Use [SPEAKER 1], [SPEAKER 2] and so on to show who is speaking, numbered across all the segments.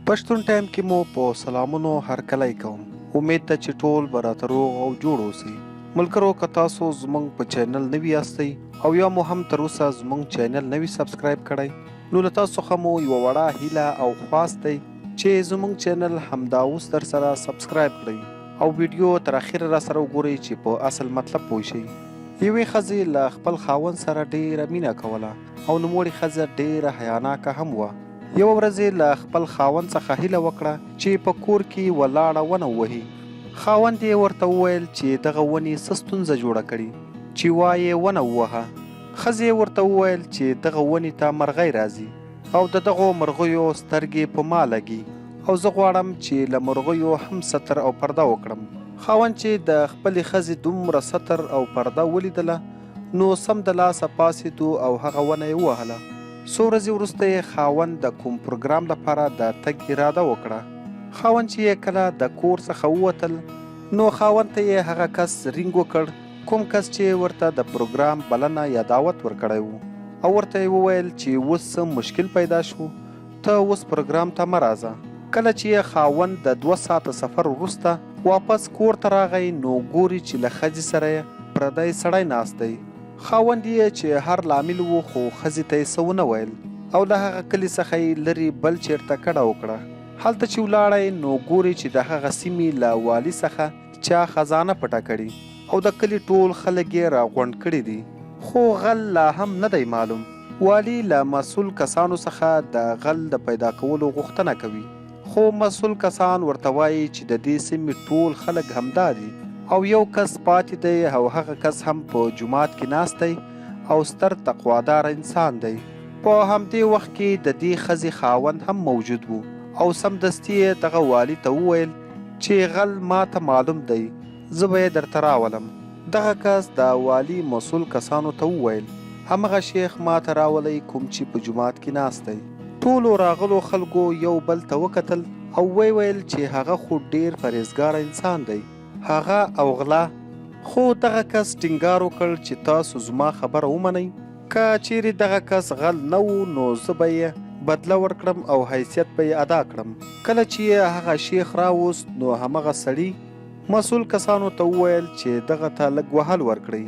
[SPEAKER 1] پشتون ټایم کې مو په سلامونو هرکلی کوم. امید ده چې ټول به راته روغ او جوړ اوسئ. ملګرو که تاسو زمونږ په چینل نوي یاستئ او یا مو هم تر اوسه زمونږ چینل نوي سبسکرایب کړی نو له تاسو څخه مو یوه وړه هیله او خواست دی چې زمونږ چینل همدا اوس در سره سبسکرایب کړئ او ویډیو تر اخره را سره وګورئ چې په اصل مطلب پوه شئ. یوې ښځې له خپل خاوند سره ډېره مینه کوله او نوموړې ښځه ډېره حیاناکه هم وه. یوه ورځ یې له خپل خاوند څخه هیله وکړه چې په کور کې ولاړه ونه ووهي. خاوند یې ورته وویل چې دغه ونې څه ستونزه جوړه کړي چې وایې ونه ووهه. ښځې یې ورته وویل چې دغه ونې ته مرغۍ راځي او د دغو مرغیو سترګې په ما لګي او زه غواړم چې له مرغیو هم ستر او پرده وکړم. خاوند چې د خپلې ښځې دومره ستر او پرده ولیدله نو سم د لاسه پاڅېدو او هغه ونه یې ووهله. څو ورځې وروسته یې خاوند د کوم پروګرام لپاره د تګ اراده وکړه. خاوند چې یې کله د کور څخه ووتل نو خاوند ته یې هغه کس رینګ وکړ کوم کس چې ورته د پروګرام بلنه یا دعوت ورکړی و او ورته یې وویل چې اوس څه مشکل پیدا شو ته اوس پروګرام ته مه راځه. کله چې یې خاوند د 2 ساعته سفر وروسته واپس کور ته راغی نو ګوري چې له ښځې سره یې پردی سړی ناست دی. خاوند یې چې هر لامل و خو ښځې ته یې څه ونه ویل او له هغه کلي څخه یې لرې بل چېرته کډه وکړه. هلته چې ولاړی نو ګوري چې د هغه سیمې له والي څخه چا خزانه پټه کړي او د کلي ټول خلک یې راغونډ کړي دي خو غل لا هم نه دی معلوم. والي له مسؤل کسانو څخه د غل د پیدا کولو غوښتنه کوي خو مسؤل کسان ورته وایي چې د دې سیمې ټول خلک همدا دي او یو کس پاتې دی او هغه کس هم په جومات کې ناست دی او ستر تقوادار انسان دی. په همدې وخت کې د دې ښځې خاوند هم موجود و او سمدستي یې دغه والي ته وویل چې غل ما ته معلوم دی زه به یې درته راولم. دغه کس د والي مسؤل کسانو ته وویل همغه شیخ ما ته راولئ کوم چې په جومات کې ناست دی. ټولو راغلو خلکو یو بل ته وکتل او ویل چې هغه خو ډیر پرهیزګاره انسان دی هغه او غلا. خو دغه کس ټینګار وکړ چې تاسو زما خبره ومنئ که چیرې دغه کس غل نه و نو زه به یې بدله ورکړم او حیثیت به یې ادا کړم. کله چې یې هغه شیخ راوست نو همغه سړي مسؤل کسانو ته وویل چې دغه ته لږ وهل ورکړئ.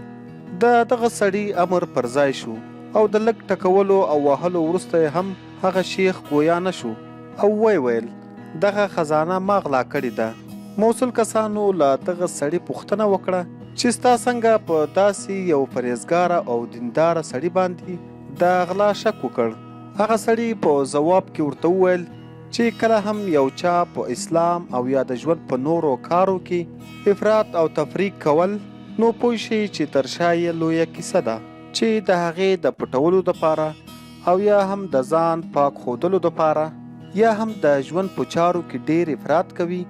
[SPEAKER 1] د دغه سړي امر پر ځای شو او د لږ ټکولو او وهلو وروسته هم هغه شیخ ګویا نه شو او ویل دغه خزانه ما غلا کړې ده. مسؤل کسانو له دغه سړي پوښتنه وکړه چې ستا څنګه په داسې یو پرهیزګاره او دینداره سړي باندې د غلا شک وکړ. هغه سړي په ځواب کې ورته وویل چې کله هم یو چا په اسلام او یا د ژوند په نورو کارو کې افراط او تفریق کول نو پوه شي چې تر شا یې لویه کیسه ده چې د هغې د پټولو دپاره او یا هم د ځان پاک ښودلو دپاره یا هم د ژوند په چارو کې ډېر افراط کوي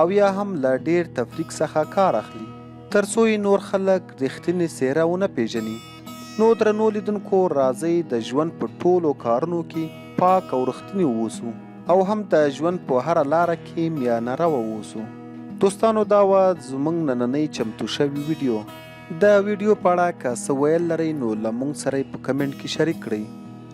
[SPEAKER 1] او یا هم له ډېر تفریق څخه کار اخلي تر څو یې نور خلک رښتینې څېره ونه پیژني. نو درنو لیدونکو راځئ د ژوند په ټولو کارونو کې پاک او رښتیني واوسو او هم د ژوند په هره لاره کې میانه روه واوسو. دوستانو دا وه زموږ نننۍ چمتو شوي ویډیو. د ویډیو په اړه که څه ویل لرئ نو له موږ سره یې په کمنټ کې شریک کړئ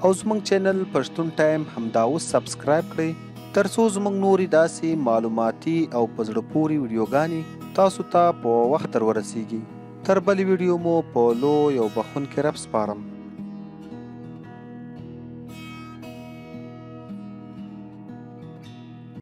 [SPEAKER 1] او زموږ چینل پشتون ټایم همدا اوس سبسکرایب کړئ تر څو زموږ نورې داسې معلوماتي او په زړه پورې ویډیوګانې تاسو ته په وخت در ورسیږي. تر بلې ویډیو مو په لوی او بخښونکي رب سپارم.